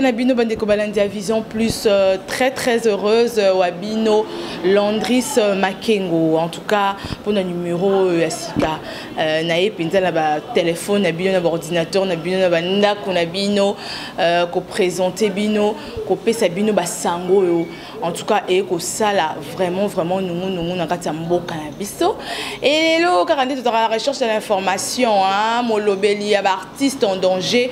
Nabino Bandeko Balandia Vision Plus, très très heureuse. Wabino Landris Makengo. En tout cas, pour le numéro Asika, nae pinta na téléphone, nabino na ordinateur, nabino na ndako, nabino ko présenter bino, ko pesa bino ba sango. En tout cas, et ko sala vraiment nous na kati mboka na biso. Et là, quand on est dans la recherche de l'information, hein, molobeli artiste en danger.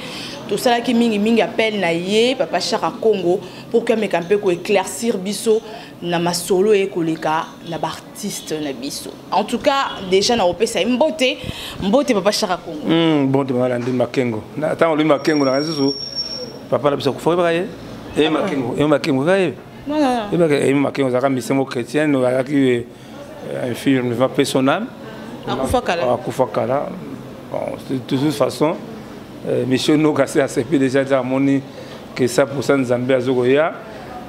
Tout ça là qui mingi appelle naie papa Chara Congo pour que mes campé ko éclaircir biso na masolo et koleka na artiste na biso. En tout cas déjà na opé ça mbote papa Chara Congo. Mbote malandi makengo. Na tant lui makengo na réseau papa la biso ko fa ba ye. Et makengo ga ye. Non non. Et makengo za ka misemo chrétien no ya ki un film va personnel. Akufa kala. Bon de toute façon Monsieur Nokase a servi déjà à moni que ça pour ça nous ambia zogoya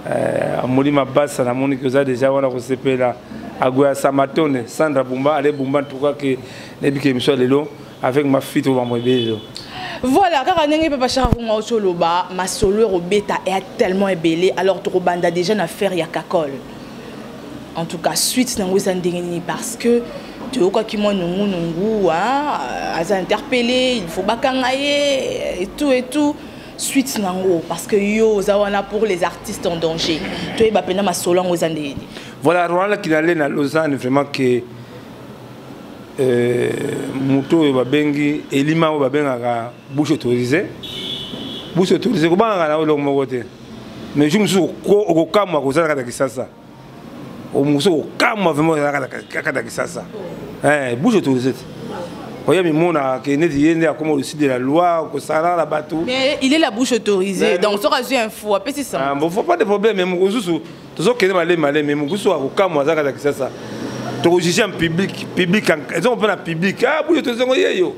a moni ma base na moni que ça déjà wana ko sepela agoya samatone Sandra Bumba ale Bumba en tout cas que nebike monsieur lelo avec ma fille to ba mobezo. Voilà, car on papa Charunga Ocholoba, ma solo robeta est tellement ébélé alors to banda déjà na faire ya kakol. En tout cas suite na ngwesa ndengeni parce que tu vois qui moi nungu hein a interpellé il faut bakangaye et tout suite nango parce que yo zawana pour les artistes en danger tu es bapena ma solo ngozandeni. Voilà Rwanda qui allait na Lausanne vraiment que muto babengi elima babenga bouche autorisée ko banga na lo mogote mais je me suis ko kamwa ko zala kata kisasa o muso kamwa vraiment kata kisasa bouche autorisée. Voyez, mona qui est né à comme aussi de la loi, que ça la bateau. Mais il est la bouche autorisée, donc ça rajoute un fou, après c'est ça. Bon, faut pas de problème, mais mon goût, tout ça qui est malé, mais mon goût, soit au cas moi, ça ça. Tu juges en public, ils ont pas la public, bouche autorisée, yo.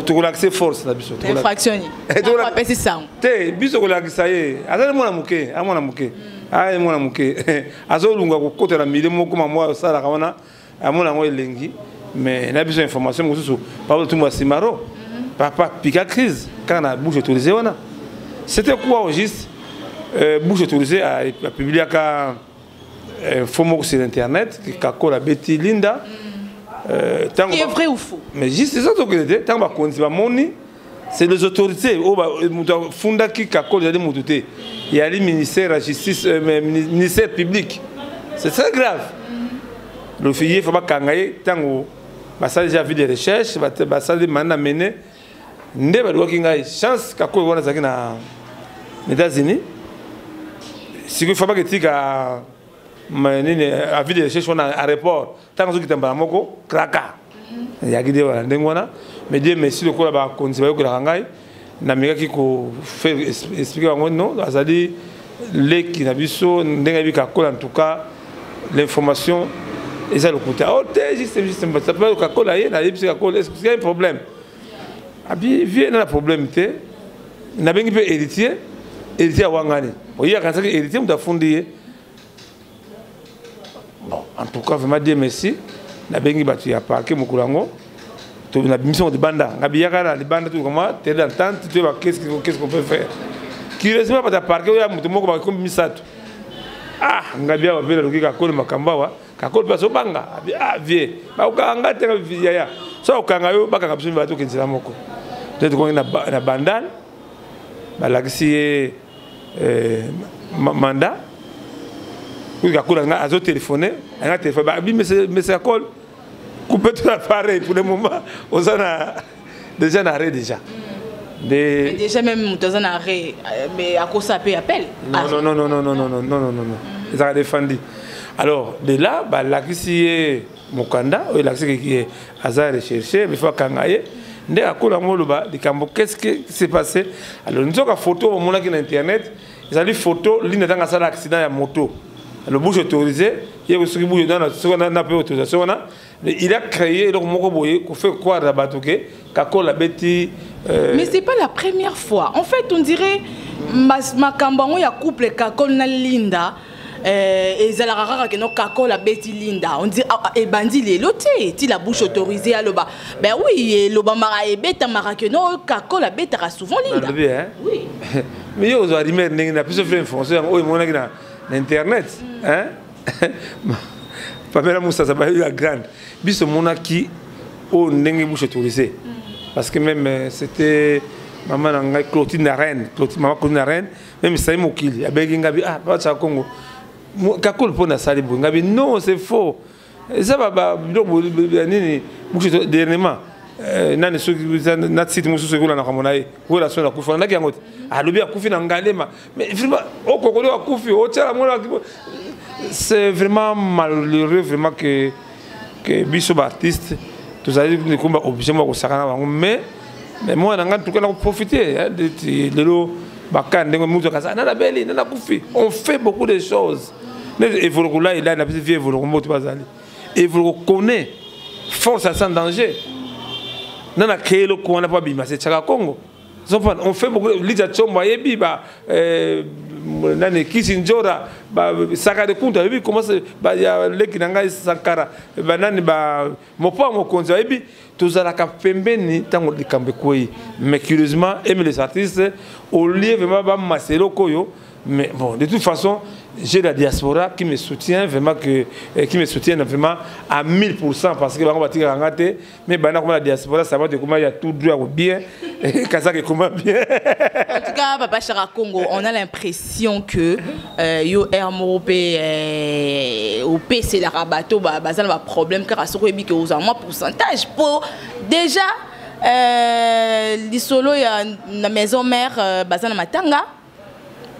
Tu relaxes force la biso. Infractionné. Après c'est ça. Té, biso relaxes ça y est. Azali mona muke, amona muke. Ah, mona muke. Azolunga ko côté la mille mo comme moi ça la kawana. Amona ngo elengi. Mais n'a besoin d'informations mususu Pablo Tumba Simaro papa pika crise quand la bouche autorisée on a c'était quoi au juste bouche autorisée a publié qu'un faux sur internet qui Kakola Betty Linda qui est vrai ou faux mais juste c'est ça que était tant ba konzi ba moni c'est les autorités au funda qui Kakola de mututé il y a le ministère de la justice ministère public c'est très grave le fille faut pas kangaye tango ça déjà vu des recherches ça des mandat mené ndé ba doki ngai chance kako wana zaki na États-Unis si il faut pas que tika manene a vu des recherches on a aéroport tango zo kitamba moko kraka ya gide wala ndengona mais Dieu merci le kola ba konzi ba ko la ngai na meka ki ko faire expliquer bango non azali leki na biso ndenga bi kakola en tout cas l'information. Et ça le côté juste ça peut être Kakola y a est-ce qu'il y a un problème vient un problème n'a pas héritier à Wangani il y a quand ça héritier on a fondé bon en tout cas vraiment dire merci n'a pas battu à parquer mon coulango tu na mission de banda ngabiyaka les bandes tout comment tu es d'entente tu vois qu'est-ce qu'on peut faire qui reste pas à parquer ya mutu moko ba comme misatu ngabia wa vile lukika kole makambawa kakole paso banga vie ba ukanga tena via so ukanga yo baka kabisa bato kinzira moko peut-être qu'on na bandal ba lakisi mandat ku kakole nga azo téléphoner nga téléphone ba bi mais call couper tout l'appareil pour le moment on a déjà arrêt déjà. Déjà même dans un arrêt, mais à quoi ça peut appeler? Non. Ils ont défendu. Alors de là, bah là qui est Mokanda, ou là qui est Azar recherché, mais faut kangaye. Ndé à quoi la moluba, di kambo qu'est-ce qui s'est passé? Alors nous avons photo au monde qui est internet, ils ont dit photo, l'une dans un accident à moto. Le bouche autorisé, il y a aussi bouche dans la autorisation. Il a créé donc Mokoboye qu'on fait quoi à Batouké, Kakola Betty. Mais c'est pas la première fois. En fait, on dirait ma cambango ya couple Kakol na Linda et Zalarara que no Kakol la Betty Linda. On dit et bandi les lotés, ti la bouche autorisée à l'oba. Ben oui, l'oba mara et beta mara que no Kakol la beta souvent Linda. Oui. mais yo zo arimer ndenge na plus faire information o mona na internet hein Pamela Moussa ça va la grande biso mona ki o ndenge bouche autorisé parce que même c'était maman nanga Clotilde Narène maman Clotilde Narène même ça mokili abegi ngabi ah pas ça Congo kakol pona sali bo ngabi non c'est faux ça va nini bouche dernièrement nani soki na site musu soki na kamona ye relation la kufa ndaki yango alobi akufi na ngalema mais vraiment au kokolo akufi au tala mona c'est vraiment malheureux vraiment que biso artiste tous allez nous combat obligé moi ko sakana bango mais moi na ngana tukana profiter de l'eau bakane ndenge mutu kasa na beli na kufi on fait beaucoup de choses et vous là il a la petite vie vous le bazali et vous connaît force à sans danger. Non, on n'a pas bima, c'est Tchaka Congo. On fait beaucoup de l'État Chomba Yebi, Nani Kisinjora, Saka de Kunta, Yebi, comment c'est, il y a l'Ekinanga Sankara, Nani, Mopa, Mokonza, Yebi, tous à la Capembeni, tant que Kambekoi. Mais curieusement, aimer les artistes, au lieu de Masero Koyo, mais bon, de toute façon, j'ai la diaspora qui me soutient vraiment qui me soutient vraiment à 1000% parce que on va tirer en raté mais la diaspora ça va de comment il y a tout droit bien et Kazakh comment bien. En tout cas Papa Chara Congo on a l'impression que yo Air Europé au PC la bateau bazal va problème car ce que que aux moins pourcentage pour déjà l'isolo il y a la maison mère bazal matanga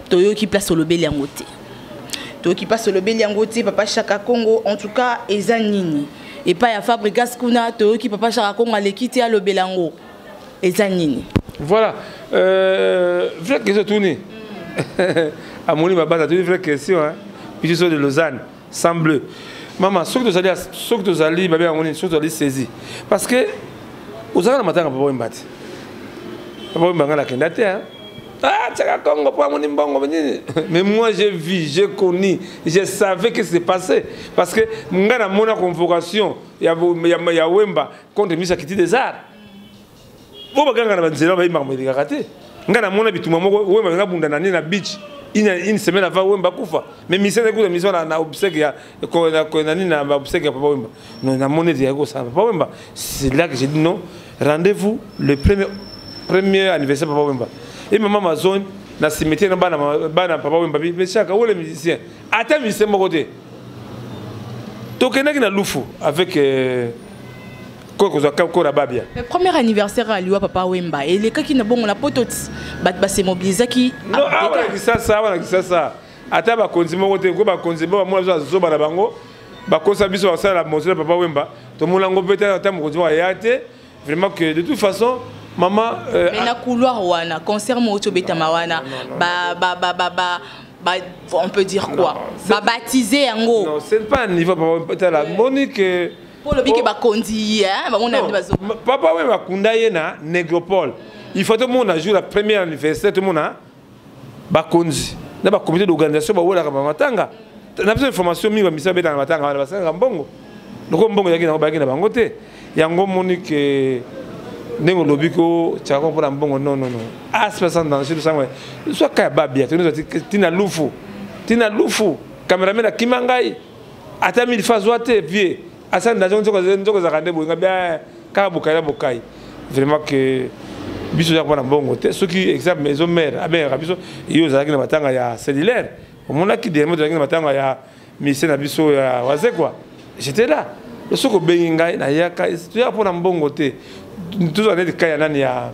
toyo qui place le Béliangote. Toi qui passe le Béliangote, Papa Chaka Congo, en tout cas, Ezanini. Et pas à Fabrikas Kuna, toi qui Papa Chaka Congo a quitté le Bélango. Ezanini. Voilà. Vraie question tournée. À mon niveau, tu as une vraie question. Puis tu sors de Lausanne, sans bleu. Maman, ce que tu as dit, ce que tu as dit, saisi. Parce que, vous avez le matin, Papa Wembati. Papa Wembanga la kendate, hein. Ah, Tchaka Congo, mais moi j'ai vu, j'ai connu, je savais que c'est passé. Parce que dans mon convocation, il y a Wemba contre Misa Kiti des Arts. Vous avez un beach. Une semaine avant Wemba Koufa. Mais Misa n'a pas de obsèque. C'est là que j'ai dit non. Rendez-vous le premier anniversaire de Papa Wemba. Et maman ma zone na cimetière na bana papa wemba mais chaka où les musiciens attends musicien mon côté tokena na lufu avec Kora Babia. Le premier anniversaire à lui Papa Wemba et les cas qui na bon la potote bat se mobiliser qui non ah ça attends ba konzi mon côté ko ba konzi ba moi zo ba bango ba kosa biso ça la monsieur Papa Wemba to molango peut-être attends mo konzi wa yate vraiment que de toute façon maman mais na couloir wana concert mo tobeta mawana on peut dire quoi ba baptiser yango non c'est pas un niveau peut-être la Monique pour le bique ba kondi hein ba mon ami bazo papa we ba kunda ye na Négropole il faut tout le monde a joué la première anniversaire tout le monde a ba kondi na ba comité d'organisation ba wala ka matanga na besoin information mi ba misa beta na matanga ba sanga mbongo loko mbongo yaki na ba ki na bango te yango Monique Nengo lobiko Tchaka pour un bon non aspect dans ce sang soit ka babia tina lufu cameraman a kimangai ata mil fazoate vie asa ndazo nzoko za kande bo ngabia ka bukaya bokai vraiment que biso ya pour un bon côté ce qui exemple maison mère aben rabiso yo za kina matanga ya cellulaire au monde qui dermo za kina matanga ya mission na biso ya waze quoi j'étais là le soko bengai na yaka ya pour un bon côté tous les cas il y a nani ya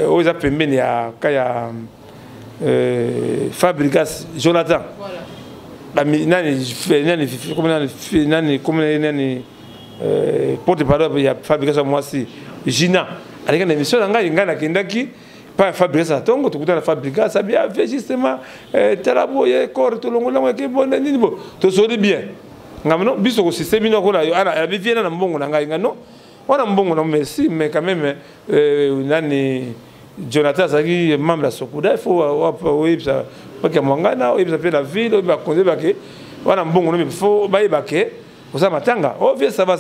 aux appels ya kaya Fabrikas Jonathan voilà nani porte-parole ya Fabrikas moi si Gina avec une émission ngana kendaki pas Fabrikas atongo to kutana Fabrikas ça bien fait justement telaboye corps to longo ke bon nini bo to sori bien ngamno biso ko système no ko la ana bi viena na mbongo na ngai ngano on a un bon merci mais quand même nani Jonathan Zagi membre de Sokuda il faut oui ça pas que mangana oui ça fait la ville on va connaître que on a un bon mais il faut bailler baquer pour ça matanga oh ça va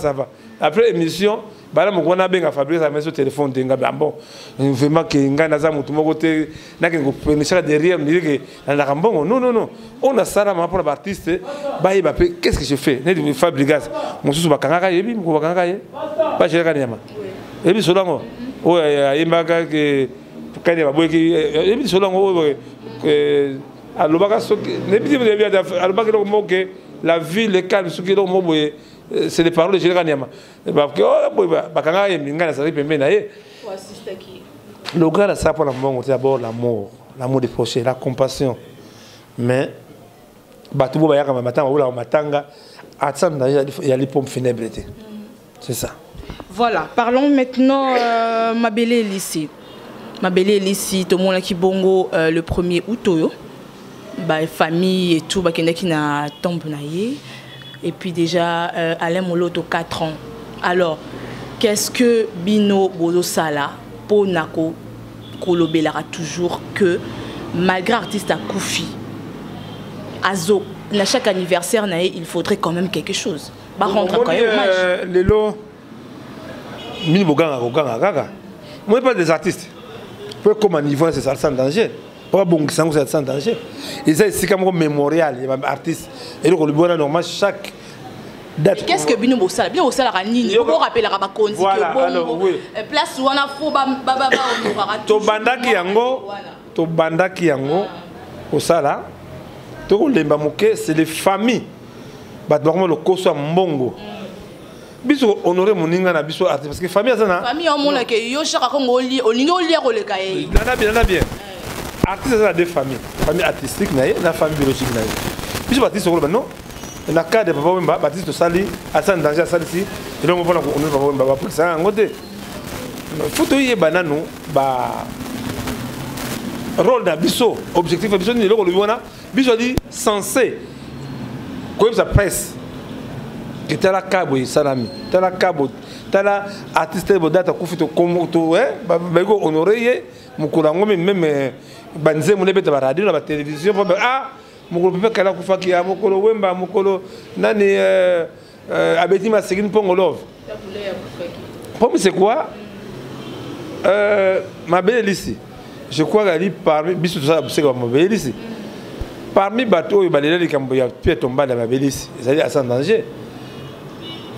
après émission bala mokona benga Fabrice a mis au téléphone de nga bon vraiment que nga naza mutu moko te na ke ngoprenishaka derrière me dire que na kambongo non on a ça là pour l'artiste ba yeba pe qu'est-ce que je fais ne de Fabrice mosusu bakanga yebi ko bakanga ye ba chere ka nyama yebi solango o yembaga que kanye ba boyeki yebi solango que alobaka soki ne bi alobaka ko moke la ville est calme soki do mo boye c'est les paroles de Général Niama. Le gars, ça pour l'amour, c'est d'abord l'amour des prochains, la compassion. Mais, il y a les pompes funèbres. C'est ça. Voilà, parlons maintenant ma belle Elysée. Ma belle Elysée, tout le monde qui bongo le 1er août, famille et tout, qui na tombe naïe. Et puis déjà, Alain Moloto, 4 ans. Alors, qu'est-ce que Bino Bozo Sala, pour Nako, Kolobelara toujours que, malgré l'artiste à Koufi, Azo, à chaque anniversaire, il faudrait quand même quelque chose. Par contre, quand même, hommage. Lelo, Mini Boganga, moi, pas des artistes. Pour comme un niveau, c'est ça, sans danger. Pas bon, c'est sans danger. Et ça, c'est comme un mémorial, il y a un artiste. Et donc, le bon normal, chaque date. Qu'est-ce que Bino Bossala? Bino Bossala, il faut rappeler la Rabakondi. Voilà, alors, oui. Place où on a faux, to bandaki yango, Bossala, to lembamuke, c'est les familles. Bah, normalement, le koso mbongo. Biso honorer moninga na biso artiste parce que famille azana. Famille on mona ke yo chaka kongo li oningo li ko le kaye. Nana bien. Artiste a des familles, famille artistique naie, la famille biologique naie. Biso Baptiste ko non. Na cas de papa Wemba, Baptiste Sali, Hassan danger Sali si, et donc on va on papa Wemba pour ça ngote. Photo yé banano ba rôle da biso, objectif biso ni loko lobona, biso dit censé comme ça presse. Que tala cabo salami, tala cabo, tala artiste bodata kufito comme to ba go honorer mukula ngome même banze mu lebeta ba radio na télévision ah mukolo pepe kala kufaki ya mukolo Wemba mukolo nani abeti ma segine pongo love. Pour c'est quoi ma belle Elysée. Je crois qu'elle parmi biso tout ça c'est comme ma belle Elysée. Parmi bateau il balé les camboya pied tomba dans ma belle Elysée. C'est à sans danger.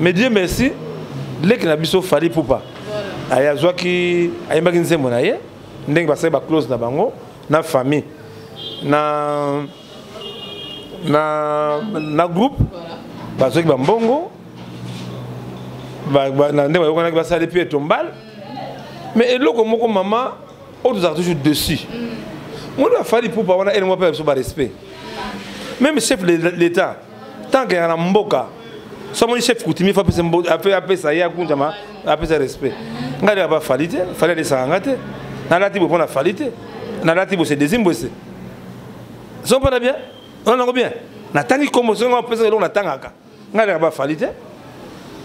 Mais Dieu merci, les qui n'habitent Fali Poupa. Il y a des gens qui ont été monnaie, ils ont été close dans la famille, dans le groupe, parce que bongo, mais là comme maman, on nous a toujours dessus. Moi la Fali Poupa, on a énormément de respect. Même le chef de l'État, tant qu'il y a un mboka. Sommes chef coutumier faut appeler ça y a kunjama appeler respect ngari aba falite fallait les sangate na lati bo na falite na lati bo c'est deuxième bosse sont pas bien on a bien na tangi comme ça on peut se na tangaka ngari aba falite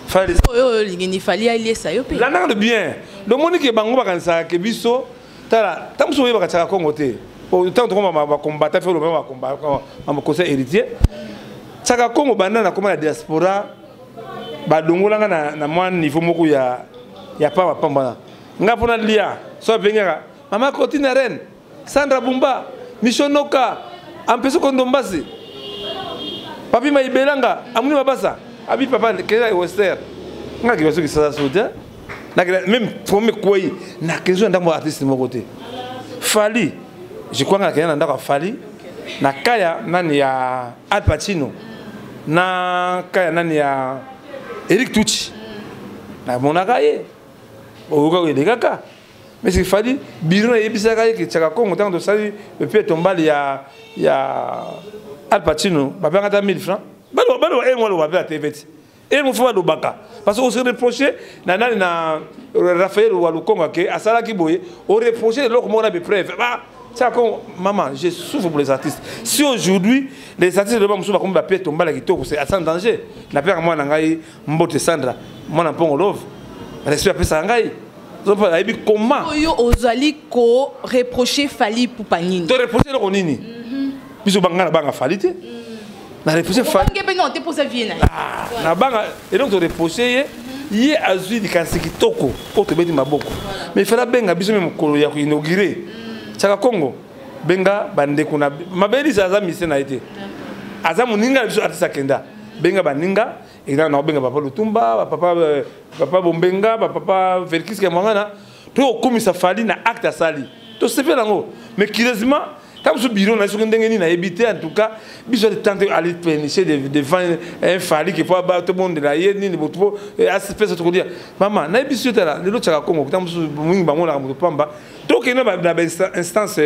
fallait oh lingeni fali ali ça yo pe la nang de bien le monde qui bango bakansa ke biso tala tamso yeba ka Congo te autant to ba combattre faire le même combat en conseil héritier Saka Congo banana comme la diaspora ba dongolanga na moi niveau moko ya pa pamba nga pona lia so bengaka mama Cotine Reine Sandra Bumba Mishonoka ampeso kondombasi papi maibelanga amuni mabasa abi papa kela Wester nga ki baso ki sa soutien na même comme quoi na kezo ndambo artiste moko te Fali je crois que na ndaka Fali na kaya nani ya Al Pacino na kaya nani ya Eric Tucci na monakaye oka wedekaka mais c'est Fali biro yebisaka ke chaka Congo tant de sali le pied tombali ya Al Pacino babanga ta 1000 francs balo et moi le va à TV et mon frère Lobaka parce qu'on se reprochait na Raphaël Walukonga que asala ki boye on reprochait l'autre monde a preuve ça comme maman je souffre pour les artistes si aujourd'hui les artistes de Bamoussou comme Bapé tomba la guitare c'est à sans danger la père moi nangai mbote Sandra moi na pongo love respect après ça ngai donc pas aibi comment oyo ozali ko reprocher Fali Poupa nini to reprocher le nini biso bangana banga Fali te na reprocher Fali ngebe non te poser vie na banga et donc to reprocher ye azui likanisi kitoko po tobeti maboko mais fala benga biso même mokolo ya koinaugure Chaka Congo benga bandeko na mabelisi aza mise na ete aza moninga na biso artiste akenda benga baninga eza na benga papa Lutumba papa Bombenga papa Felix Kemwangana to okomisa fali na acte asali to sepe nango mais curieusement comme ce bureau na soki ndenge nini na ebité en tout cas biso de tenter aller pénicher devant un fali qui faut abattre tout le monde la yeni ni boto aspect ça to dire maman na biso tala le Chaka Congo comme ce mwingi bango na moto pamba to ke na instance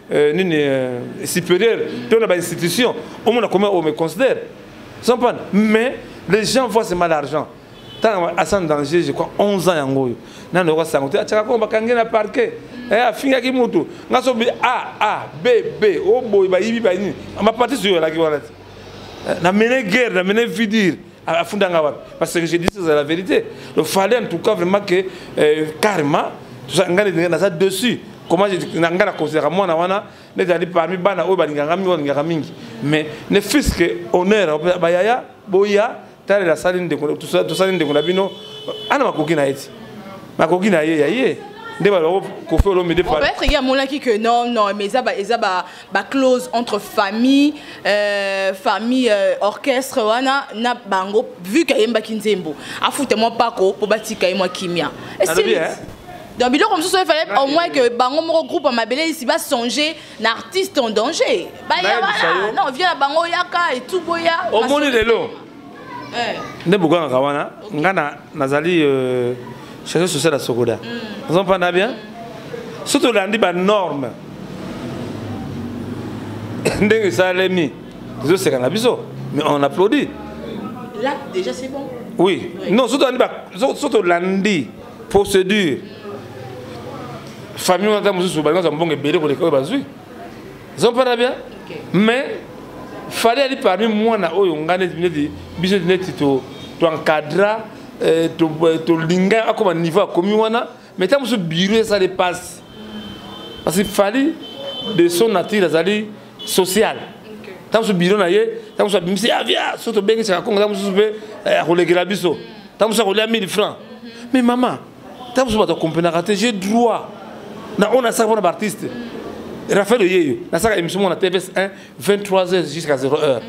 nini supérieure to na institution au monde comment on me considère sans pas mais les gens voient seulement l'argent tant à sans danger je crois 11 ans yango na no sa ngote Chaka Congo bakange na parquet afinga ki mutu ngaso A B B o boy ba yibi ba ni ma parti sur la ki wala na mener guerre na mener vidir à fondanga wa parce que je dis c'est la vérité il fallait en tout cas vraiment que carrément tout ça ngana na ça dessus comment je ngana considérer moi na wana ne dali parmi bana o ba nganga mi wona nganga mingi mais ne fils que honneur ba yaya boya tale la saline de tout ça de na bino ana makoki na eti makoki na ye yaye. Peut-être qu'il y a mon qui que non, mais ça va close entre famille, famille, orchestre, wana na bango vu qu'il y a un bakinzembo. Afoutez-moi pas ko pour bâtir qu'il y a moi kimia. Et c'est dans le comme ça il fallait au moins que bango mon groupe à ma belle ici va songer l'artiste en danger. Bah non viens bango yaka et tout boya. Au monde de l'eau. Ne bouga kawana ngana nazali chercher social à Sogoda. Vous entendez bien? Surtout la norme. Mais on applaudit. Là, déjà, c'est bon. Oui. Non, surtout la procédure. Famille, on a un bon bébé pour les corps. Vous entendez bien? Mais il fallait aller parmi moi, on a dit, tu encadras. To linga à comme niveau comme wana mais tant que ce bureau ça dépasse parce qu'il fallait de son nature azali social tant que ce bureau na ye tant que ça bimsi avia surtout bien que ça comme tant que ce peut reléguer la biso tant que ça relève 1000 francs mais maman tant que ça va comprendre rater j'ai droit na on a ça pour un artiste Raphaël Yeyo na ça émission on a TVS 1 23h jusqu'à 0h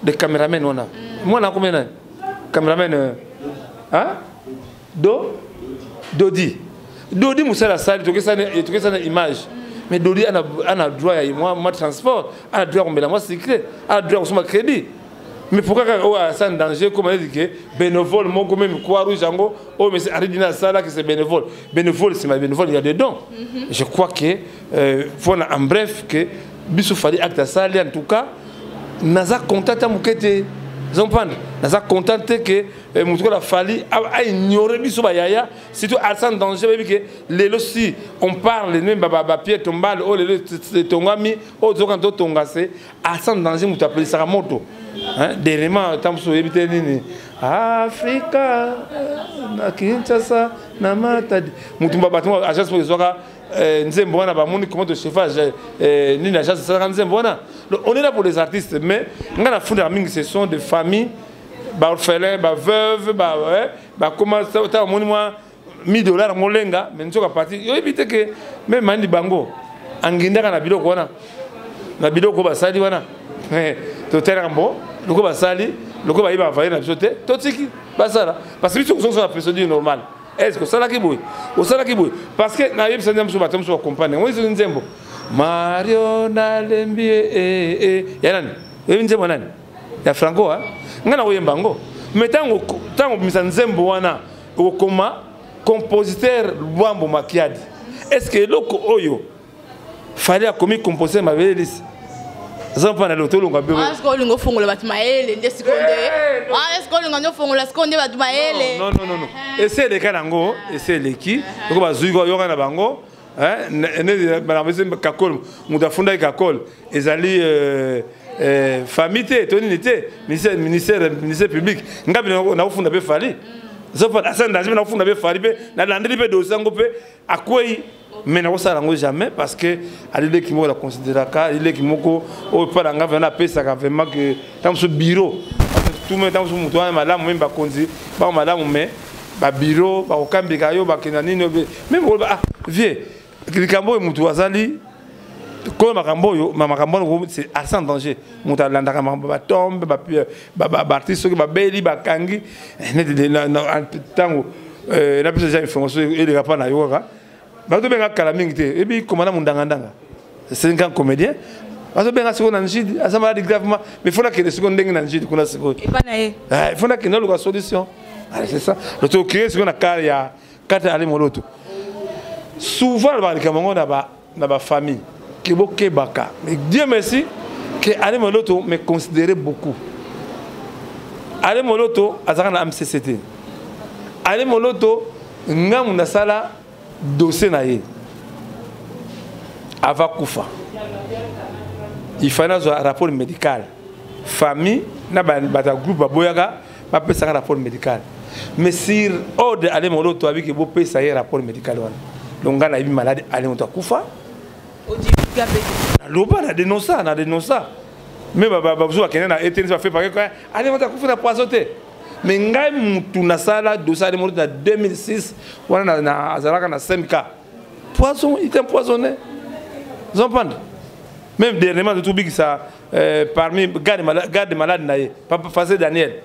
de caméraman on a moi na combien caméraman hein? Dodi Moussa la salle, tu as une image. Mais Dodi a un droit à moi transport, a un droit à moi secret, a un droit à mon crédit. Mais pourquoi c'est un danger comme on dit que bénévole, moi comme même quoi rouge jango, oh mais c'est Aridina Sala que c'est bénévole. Bénévole c'est ma bénévole, il y a des dons. Je crois que voilà en bref que Bissou Fali acte ça en tout cas, naza contact à Moukete. Vous comprenez? Nous avons contenté que la Fali a ignoré Bissou Bayaya, surtout Arsène Danger, que les aussi, on parle, même Pierre Tombal, oh les Tongami, oh Zokanto Tongase, Arsène Danger, nous appelons ça moto. Dernièrement, tant que éviter Nini, Africa, na Kinshasa, na Matadi, Moutumba Batuma, agence pour les oras. Nzembona ba moni comment de chauffage ni na chance ça Nzembona on est là pour les artistes mais ngana funda mingi ce sont des familles ba orphelins ba veuves ba comment ça moni moi $1000 molenga mais nzoka parti yo éviter que même mandi bango anginda na biloko wana na biloko ba sali wana to terambo loko ba sali loko ba iba va na bisote to tiki ba sala parce que ils sont sur la procédure normale. Est-ce que ça la kiboui? Ou ça la kiboui? Parce que na yeb sendem sur batem sur compagnie. Moi c'est Nzembo. Mario na lembi ya nani? Yeb Nzembo nani? Ya Franco hein? Ngana oyemba ngo. Mais tango misa Nzembo wana okoma compositeur Luambo Makiadi. Est-ce que loko oyo fallait a commis compositeur Mabelis? Zampa na loto longa bebe. Est-ce que longo fongola batumaele ndesi seconde? Est-ce que longo fongola seconde batumaele? Non. Essaye de kanango, essaye de qui? Donc bazuigo yoga na bango, hein? Ne banabese kakol, mudafunda kakol, ezali famille tonité, ministère public. Ngabi na ufunda be fali. Zampa asanda na ufunda be fali be na landri be dosango pe akwei. Mais nous ne jamais parce que les qui la considérer les qui moko au pas d'anga venir appeler ça vraiment que dans ce bureau tout le temps sur toi madame même pas conduit pas madame mais ba bureau ba okambika yo ba kenanino même ah vieux likambo mutu azali ko makambo yo makambo c'est assez en danger mutu alanda makambo ba tombe ba artiste qui ba beli ba kangi na tango na pesa ya information et les rapports na yo ka ba to benga kala mingi te et puis komana mundanga c'est un grand comédien parce que benga siko na njidi asama di gravement mais faut que les secondes ndenge na njidi kuna siko et pas naé il faut que nous la solution c'est ça le to créer ce qu'on a car ya kata ali moloto souvent ba likamongo na ba famille qui boke baka mais Dieu merci que ali moloto me considérer beaucoup ali moloto azaka na MCCT ali moloto ngamu na sala dossier na ye ava kufa il fallait un rapport médical famille na ba groupe boyaga ba pesa un rapport médical mais sur ordre aller moloto avec que bo pesa un rapport médical wana donc ngana ibi malade aller on kufa loba na dénoncer mais ba besoin que na été va faire parce que aller on kufa na poisonné mais ngai mutu na sala dossier aller moloto na 2006 wana na azalaka na 5 poison il était empoisonné vous entendez même dernièrement de tout big ça parmi garde malade naie papa Facé Daniel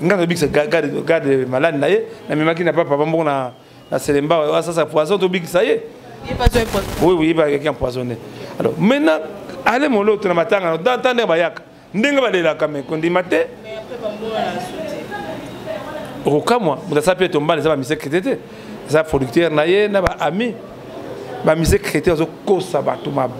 ngana big ça garde malade naie na mimaki na papa bongo na Selemba ça poison tout big ça y est il pas empoisonné oui il va quelqu'un empoisonné alors maintenant allez mon l'autre na matanga d'entendre bayaka ndenge balela kame kondi maté mais après bambo na sauté oka moi ça peut tomber les amis secrétaire ça producteur naie na ba ami ba musique chrétien zo kosa bato mabe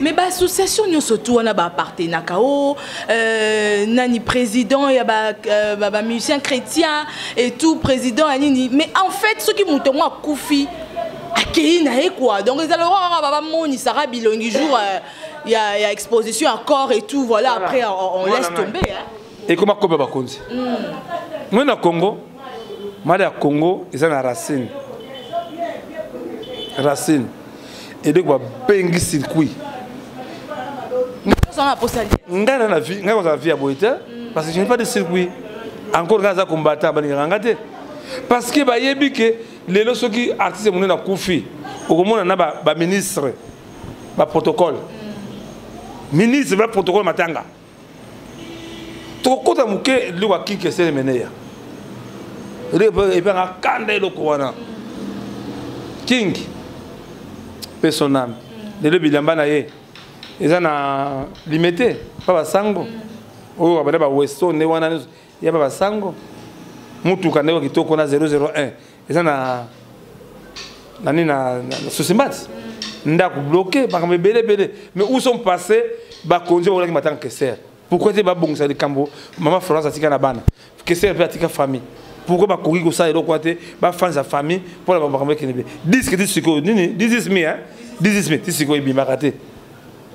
mais ba association nyonso tu wana ba partenaire kao nani président ya ba musicien chrétien et tout président anini mais en fait ce qui mutongo akufi akei na e quoi donc ils allons ba moni sara bilongi jour il y a exposition encore et tout voilà après on laisse tomber hein et comment kobe ba konzi moi na Congo mala Congo ils ont la racine et donc va bengi circuit ça a posé ngana na vie ngana za vie à boita parce que je n'ai pas de circuit encore gaza combattant ba ngangate parce que ba yebi que les loso qui artiste mon na kufi okomona na ba ministre ba protocole ministre ba protocole matanga to kota muke liwa kike sele meneya et ben kanda lo kwana king personnel les bilamba na ye eza na limité pas basango o abana ba westo ne wana ya ba basango mutu kaneo kitoko na 001 eza na nani na sosimbat nda ko bloquer ba me belé mais où sont passés ba konje wala ki matanga keser pourquoi te ba bongisa de kambo maman Florence atika na bana keser pe atika famille pourquoi ba koki ko ça ero kwate ba fans sa famille pour la ba kambe kenebe disque disco nini this is me hein this is me disco ibima raté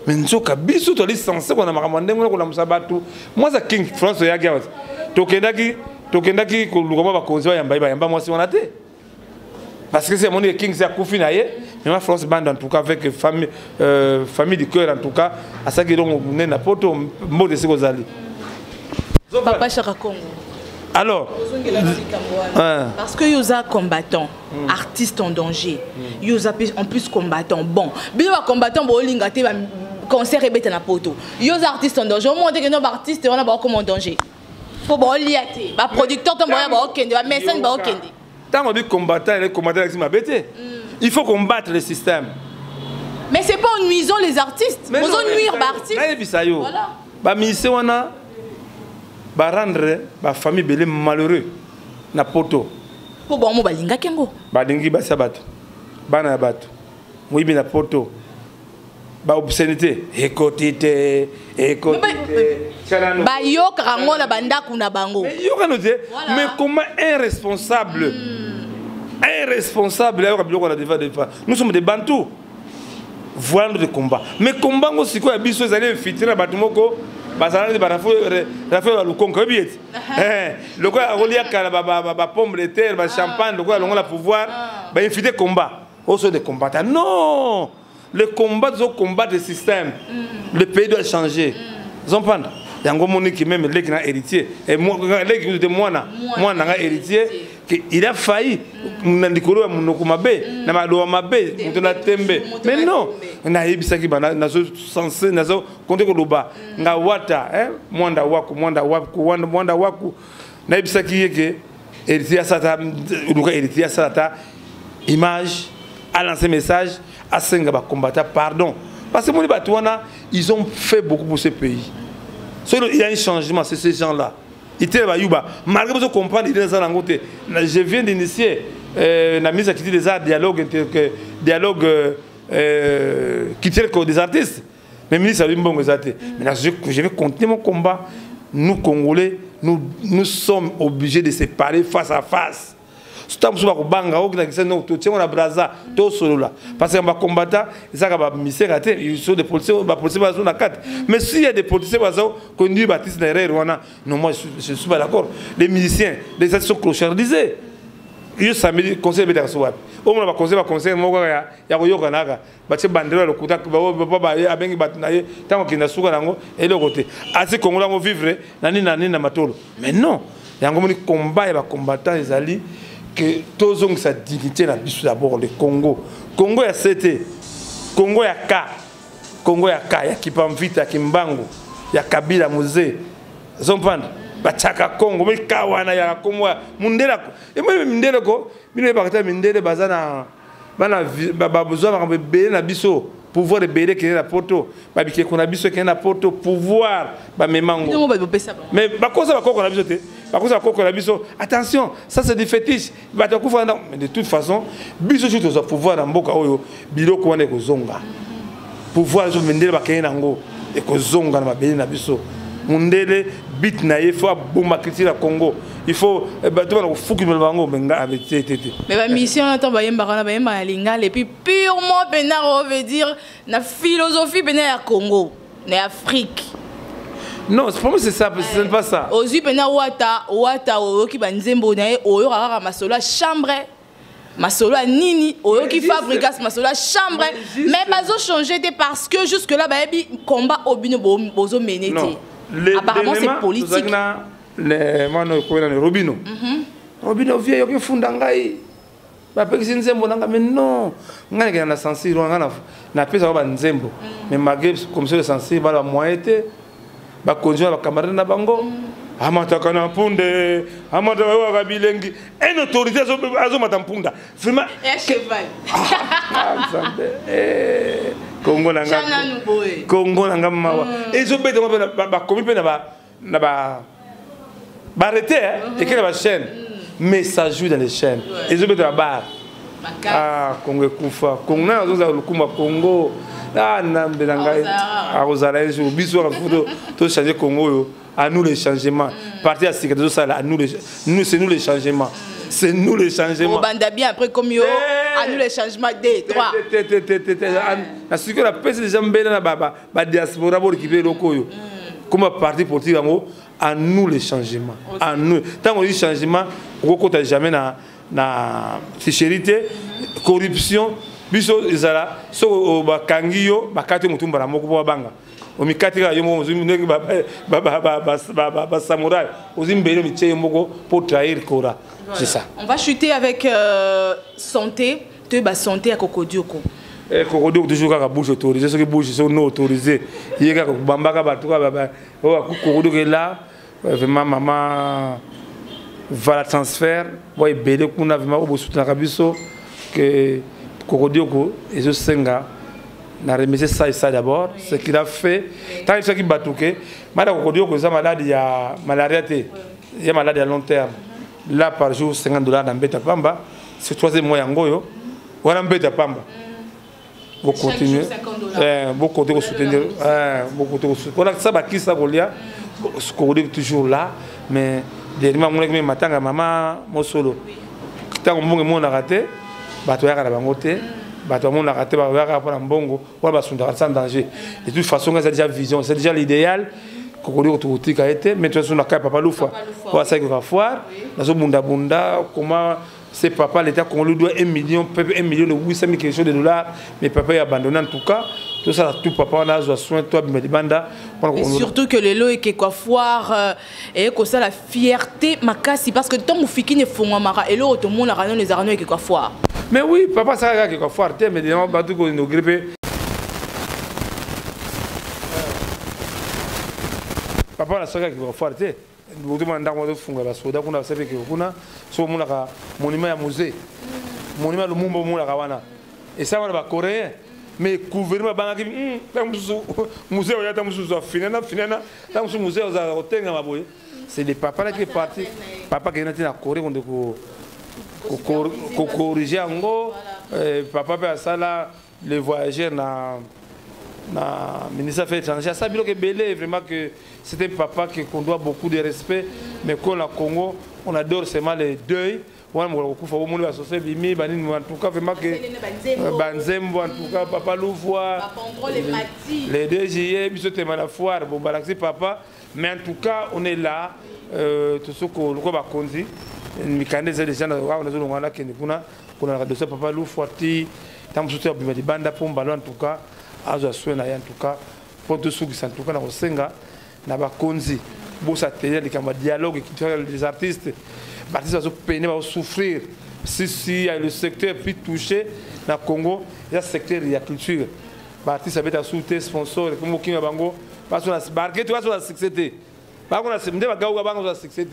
mais nzoka biso to licence ko na makamande ngona ko la musabatu moi za king France ya gawa tokendaki ko lukoma ba konzi ya yamba moi si on a té parce que c'est mon king c'est akufi na ye mais ma France band en tout cas avec famille du cœur en tout cas à ça qui donc na poto mode se kozali papa Chaka Congo. Alors, parce que Yosa combattant, artiste en danger, Yosa en plus combattant, bon, bien combattant, bon, lingate, concert et na poto. Yosa artiste en danger, au moins que nos artistes on a pas comme en danger. Faut bon liater, ba producteur ton boya ba okende, ba mécène ba okende. Tant on dit combattant, les combattants qui m'abêté. Il faut combattre le système. Mais c'est pas en nuisant les artistes, on nuire ba artistes. Voilà. Ba mise wana ba rendre ba famille belé malheureux na poto po bon mo balinga kengo ba dingi ba sabato bana bato muibi na poto ba obscénité écotité ba yoka rango na banda kuna bango yoka no te mais comment irresponsable irresponsable yoka biloko na defa nous sommes des bantous voilà notre combat mais combat ngo siko ya biso ezali infiltrer na bato moko bazalani Raphaël Lukonga biet le quoi rolia kala ba pomme de terre ba champagne le quoi la pouvoir ba inviter combat au sont des combattants non le combat doit combattre le système le pays doit changer ils ont prendre yango moni qui même les qui na héritier et moi les qui de moi na héritier il a failli ndikolo munoko mabe na maloa mabe mutona tembe mais non na yebisaki bana nazo sensé nazo konte ko loba nga wata mwanda waku na yebisaki yeke Eritrea sata luka Eritrea sata image a lancé message à senga ba combattre pardon parce que mon batouana ils ont fait beaucoup pour ce pays. Il y a un changement, c'est ces gens-là. Malgré que je comprends, je viens d'initier la mise à quitter des arts, dialogue qui tient des artistes. Mais ministre, je vais continuer mon combat. Nous, Congolais, nous sommes obligés de se parler face à face. Parce que les combattants, ils sont des policiers, mais s'il y a des policiers qui conduisent Baptiste Nerrer, non, moi je ne suis pas d'accord. Les musiciens, les actions clochardisées. Ils sont conseillers de l'Aswad. Au moins, conseil, il y a un bache bandera le kuta baba abengi batunaye tango kinda suka nango et le côté assez Congolais ngo vivre nani na matolo mais non yango moni combat et ba combattant les alliés que tous ont sa dignité la biso d'abord le Congo ya CT Congo ya Ka ya Kipamvita Kimbangu ya Kabila Musée zompanda bachaka Congo mais kawana ya Congo mundela et moi mundela ko bino bakata mundela bazana bana besoin de bébé na biso pouvoir de bébé qui est na poto babike ko na biso qui est na poto pouvoir ba memango mais ba kosa ba ko na biso te ba kosa ba ko na biso attention ça c'est des fétiches ba ta kufa mais de toute façon biso tout ça pouvoir na mboka oyo biloko wana ko zonga pouvoir zo mendele ba kena ngo e ko zonga na mabele na biso mundele bit na il faut bomba critique la Congo il faut tu vas fouki le bango benga avec tété mais la mission attend ba yemba lingal et puis purement pénard veut dire la philosophie pénard à Congo na Afrique non pour moi c'est ça c'est pas ça ozu pénard wata oyoki banzembo na oyo kaka masolo chambre masolo nini oyoki fabrikas masolo chambre mais bazo changer parce que jusque là ba yebi combat obino bozo meneté apparemment c'est politique. Les mano Robino. Robino vieux qui funda ngai. Ba pekisi nzembo nanga mais non. Ngana na sensible ngana na pesa ba nzembo. Mais malgré comme ça le sensible ba la moitié ba konjo ba camarade na bango. Amata kana punde, amata wa kabilengi. Une autorité azo matampunda. Vraiment un cheval. Congo nanga Congo nanga mawa et zo bete ba komi pe na ba arrêté et que la chaîne mais ça joue dans les chaînes et zo bete ba Congo kufa Congo na zo za lukumba Congo na nambe ngai a rozala jour biso photo to changer Congo yo à nous les changements partir à sécurité ça à nous c'est nous les changements. C'est nous les changements. On bande bien après comme yo, à nous les changements des trois. La sécurité la paix c'est déjà mbele na baba, ba diaspora pour récupérer loko yo. Comme parti politique en à nous les changements. À nous. Tant on dit changement, on compte jamais na sécurité, corruption, biso ezala so ba kangiyo, ba kate mutumba na moko ba banga. Omikatika yo mo zimneki ba samouraï, ozimbele miche moko pour trahir Kora. C'est ça. On va chuter avec santé, santé à Cocodioko. Cocodioko toujours à bouche autorisée, ceux qui bougent sont non autorisés. Il y a Bambaka Batuka, Cocodioko est là, vraiment maman va la transfert, ouais bébé qu'on a vraiment au soutien Kabiso que Cocodioko et ce senga n'a remercié ça et ça d'abord, ce qu'il a fait. Tant que ceux qui batouké, madame Cocodioko est malade, il y a maladie, il y a maladie à long terme. Là par jour $50 dans Beta Pamba, c'est 3e mois en Goyo. Voilà Beta Pamba. Vous continuez. Vous continuez à soutenir. Vous continuez à soutenir. Voilà ça va qui ça volia. Ce qu'on dit toujours là, mais dernièrement mon ami matin maman mon solo. Tant que mon a raté, bateau ya la bangote, bateau mon a raté, bateau ya pour un bongo, voilà sont sans danger. De toute façon, c'est déjà vision, c'est déjà l'idéal. Kokoli autoroute a été mais tu as papa loufa voilà ça qui va foire dans ce bunda comment c'est papa, l'État congolais doit 1 million de 800 000 quelque chose de dollars, mais papa est abandonné en tout cas. Tout ça, tout papa, on a besoin de soins, toi, Bimedibanda. Et surtout que les lots et quoi foire et que ça la fierté makasi parce que tant que fiki ne font mara et l'autre monde la ranon les arnaud et quoi foire. Mais oui, papa ça a quoi foire, mais dis-moi pas tout qu'on nous grippe. Papa la soga qui va foire, tu sais. Nous demandons de faire la soda qu'on a fait que qu'on a sur mon monument à musée, monument le Mumbo Moula Kawana. Et ça va coréen. Mais gouvernement banaki musée oya ta musu finana ta musu musée oza otenga maboye c'est les papas là qui est parti papa qui est na Corée on ko corriger ngo papa pe sala les voyageurs na ministère des Affaires étrangères ça bilo que belé vraiment que c'était papa qu'on doit beaucoup de respect mais qu'on a Congo on adore seulement les deuils. En tout cas, vraiment que Banzembo, en tout cas, Papa Louvois, les DGE, la foire, bon, papa. Mais en tout cas, on est là, tout ce qu'on a conduit. Nous avons des gens qui ont dossier Papa Louvois, tant que nous avons des bandes pour ballon, en tout cas, en tout cas, pour tous ceux qui sont en tout cas dans le Senga, nous avons conduit. Bon, ça a dialogue culturel des artistes. Les artistes vont peiner, vont souffrir. Si le secteur est plus touché dans le Congo, il y a le secteur de la culture. Les artistes vont être soutenus, sponsors, comme Mokinga Bango. Parce que tu vas sur la succès. Par contre, c'est un succès.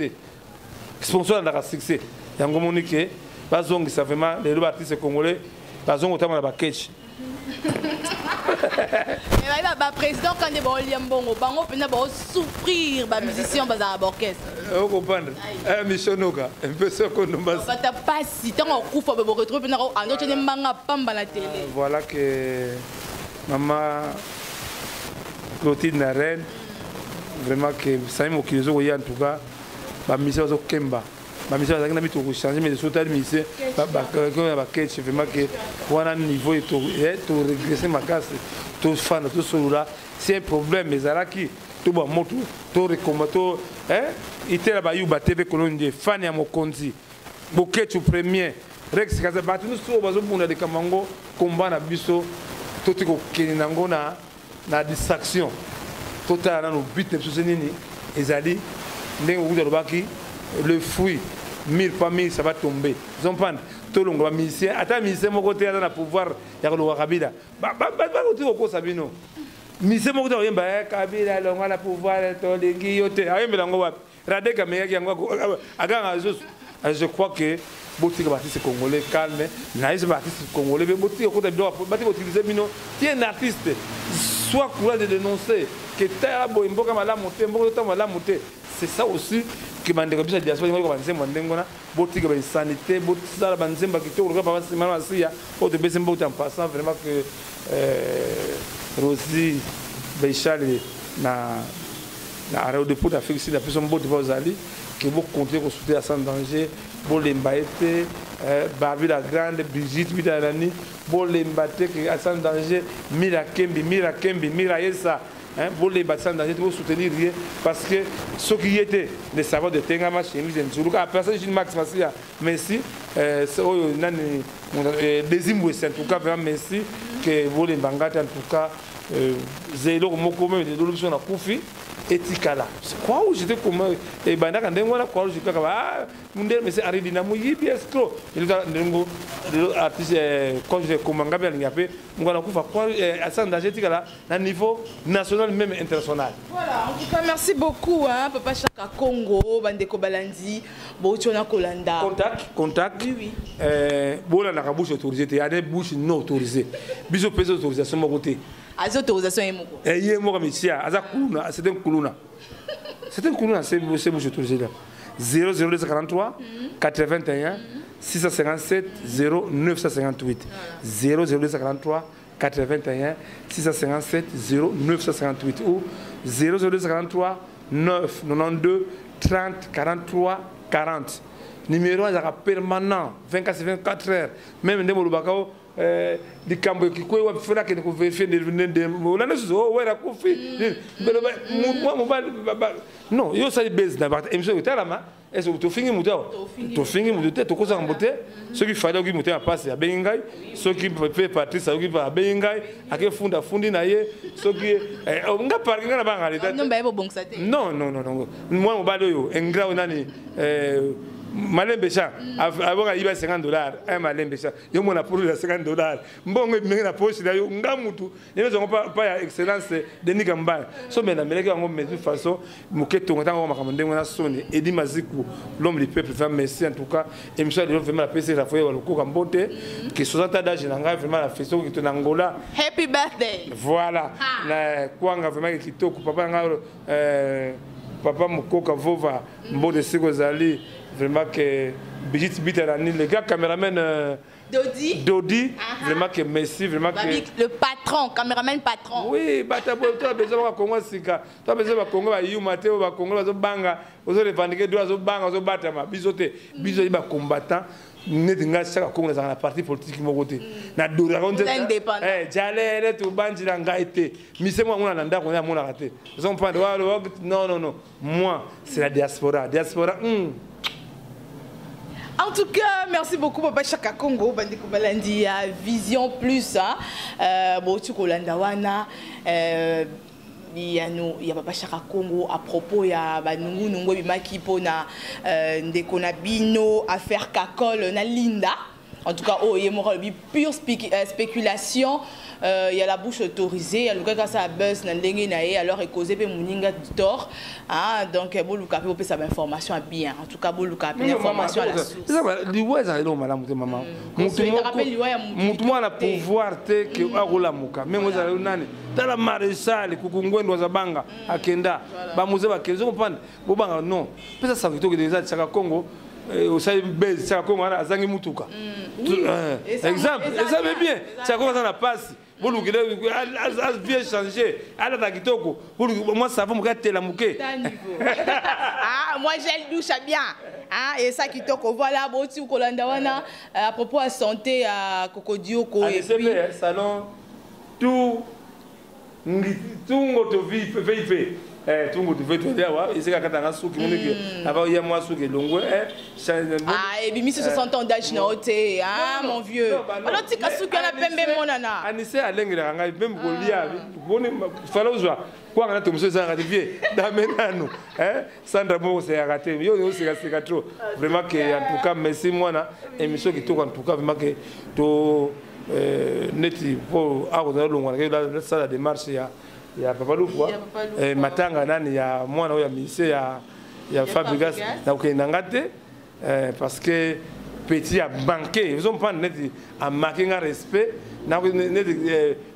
Sponsor dans la succès. Il y a un communiqué. Les artistes congolais, ils ont autant de package. Le président quand il va Liambongo, bango pena ba souffrir ba musicien ba za orchestre. Vous comprenez? Missionoka, un peu ce qu'on nous passe. Ba ta pas si tant on coupe ba retrouver pena en autre manga pamba la télé. Voilà que maman Clotilde Naren vraiment que ça m'a qu'ils ont en tout cas ba mission au Kemba. Ma mission a été changée, mais surtout la mission vraiment que on a un niveau et tout régresser ma casse, tout fan, tout cela. C'est un problème, mais ça qui tout bon moto, tout recommato, il était là-bas, il battait avec Colombie, fan à mon conti, bouquet tout premier, Rex Kaza battu nous sur bazo pour des Kamango, combat na biso, tout est au Keninango na distraction, tout à l'heure, nos buts ne sont pas nini, et Zali, le fruit. 1000 par 1000, ça va tomber. Ils ont pas tout le monde musicien. Attends, musicien, mon côté, il a pouvoir, il y a le Kabila. Côté au Sabino. Musicien, mon côté, il y a Kabila, il a pouvoir, il y a je crois que Boutique artiste congolais calme, naïs artiste congolais, mais Boutique doit utiliser Mino. Tu es un artiste, sois courageux de dénoncer que tu as un malade monté. C'est ça aussi que je dis à la diaspora, je dis que sanité, la banzemba qui tourne, en passant vraiment que Rosie Béchal na aérodépôt d'Afrique Sud, la personne qui vont continuer à soutenir sans danger, pour les mbaïté, Barbie la Grande, Brigitte Vidalani, pour les mbaïté qui sont sans danger, Mira Kembi, Mira Yessa. Pour les bâtiments danger, pour soutenir rien parce que ce qui était le savoir de Tengama chez nous, je ne personne je Max Massia, merci. Désimboué, en tout cas, vraiment merci que vous les bangate en tout cas, zélo moko même de l'option à Koufi. Etikala. C'est quoi où j'étais comme et banda quand on quoi je peux ah munde mais c'est arrivé na muyi bien trop il doit ndongo artiste quand je comme ngabel ngapé ngona kufa quoi à danger etikala na niveau national même international. Voilà, en tout cas merci beaucoup hein papa Chaka Congo bandeko balandi boutiona kolanda. Contact. Oui. Bola na bouche autorisée, il y a des bouches non autorisées. Biso pèse autorisation mon côté. Autorisation est moko. Et moi c'est un kuluna. C'est un kuluna, c'est bouche autorisée là. 0043 81 657 0958 0043 81 657 0958 ou 0043 992 30 43 40 numéro 1 est permanent 24 heures même ndemo lubakao likambo kikwe wa fera ke ko vérifier de la nezo wera ko fi non yo ça base na ba émission talama est-ce que tu finis muto to koza mbote ceux qui fallait qui muto passe ya bengai ceux qui fait partie ça qui va bengai ake funda fundi na ye ceux qui nga parki nga banga leta non ba bon ça non moi mobalo yo engra nani Malembe cha avoka iba $50 un malembe cha yo mona pour la $50 mbongo menga na poche na yo ngamutu nezo pas ya excellence de Nikamba so mena meleke ngo mais de toute façon muketo ngata makamande ngona soni edi maziku l'homme du peuple fait merci en tout cas et monsieur de vraiment la PC la foi wa lokoka mbote que 60 ans d'âge na nga vraiment la festo qui en Angola happy birthday voilà na kwanga vraiment kitoko papa nga papa mukoka vova mbote siko zali vraiment que Brigitte Bitterani, le gars caméraman Dodi, vraiment que merci, vraiment que le patron, caméraman patron. Oui, bah tu as besoin de Congo Sika, tu as besoin de Congo, il y a Matteo, Congo, Banga, vous avez vendu deux banga, vous battre ma bisoté, bisoté ba combattant. Nedinga chaque Congo dans la partie politique mon côté. Na dora on jalere to bandira ngaite. Mi c'est moi on a nda on a mon raté. Ils ont pas non. Moi, c'est la diaspora. En tout cas, merci beaucoup Papa Chaka Congo, Bandiko Balandi, Vision Plus, Botu Kolandawana, il y a Papa Chaka Congo à propos, il y a Banungu Nungo Bimaki Pona, Ndekona Bino, affaire Kakol, na Linda. En tout cas, il y a pure spéculation. Il y a la bouche autorisée, il y a le gars qui a buzz, alors il cause Mouninga tort. Donc, il y a une information bien. En tout cas, il y a une information à la source. C'est ça, maman. Moi, pouvoir que Arola Muka, même aux Alunani, dans la maréchale, Kukungwen, Wazabanga, Akenda, Bamouze, Bakezo, Bobanga, non. Peut-être ça veut dire que les Chaka Congo. Au sein de Chaka Congo, à Zangi Mutuka. Exemple, ça veut bien. Chaka Congo, ça n'a pas. Vous le bien changé. Moi, ça va me gâter la mouquée. Moi, j'ai le douche bien. Et ça qui toque. Voilà, à propos de santé, à Cocodioko. Salon, tout notre vie fait. Tout le monde veut te dire, et c'est quand on a souki, il moi souki longue. Et bien, 60 ans d'âge, mon vieux. Alors, tu as souki, on a pembe mon nana. Anissé à l'engrais, même pour l'IA, il fallait oser. Quoi, on a tout monsieur, ça a ratifié. D'amener Sandra Mo, c'est raté. Yo, c'est trop. Vraiment, que, en tout cas, merci, moi, émission qui tourne, en tout cas, vraiment, que tout neti pour avoir la démarche. Il y a Papa Loufwa, Matanga Nani, il y a moi, il y a Missé, il y a Fabrigas, donc il y a parce que petit a banqué, ils ont pas net à marquer un respect.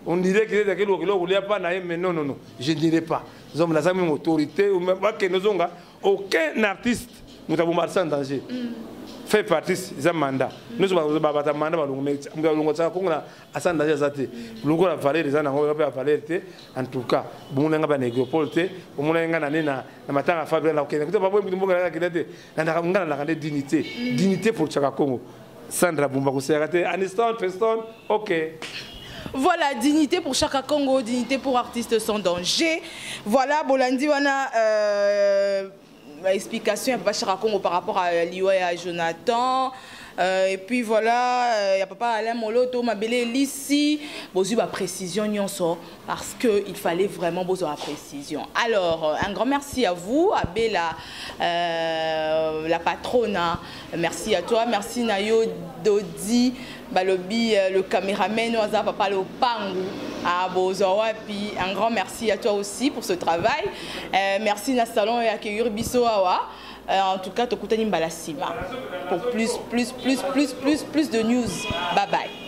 On dirait qu'il y a quelque chose pas, mais non, je ne dirais pas. Nous avons la même autorité, ou même pas que nous avons aucun artiste, nous avons marché en danger. Fait partie de ce mandat. Nous sommes un mandat, nous avons en tout cas, nous avons un négropole, nous avons une dignité pour Chaka Congo. Sandra Bumba, Aniston, Feston, ok. Voilà, dignité pour Chaka Congo, dignité pour artistes sans danger. Voilà, Bolandi, on a explication à Chaka Congo par rapport à Liwa et à Jonathan. Et puis voilà, il y a papa Alain Moloto, ma belle ici. Bon, j'ai précision parce qu'il fallait vraiment la précision. Alors, un grand merci à vous, à Bella, la patronne. Merci à toi, merci Nayo Dodi, Balobi, le caméraman, papa le Pangu, à Bozowapi. Un grand merci à toi aussi pour ce travail. Merci Nassalon et à Keyur Bissoawa. En tout cas, Tokutani Mbalasima. Pour plus de news. Bye bye.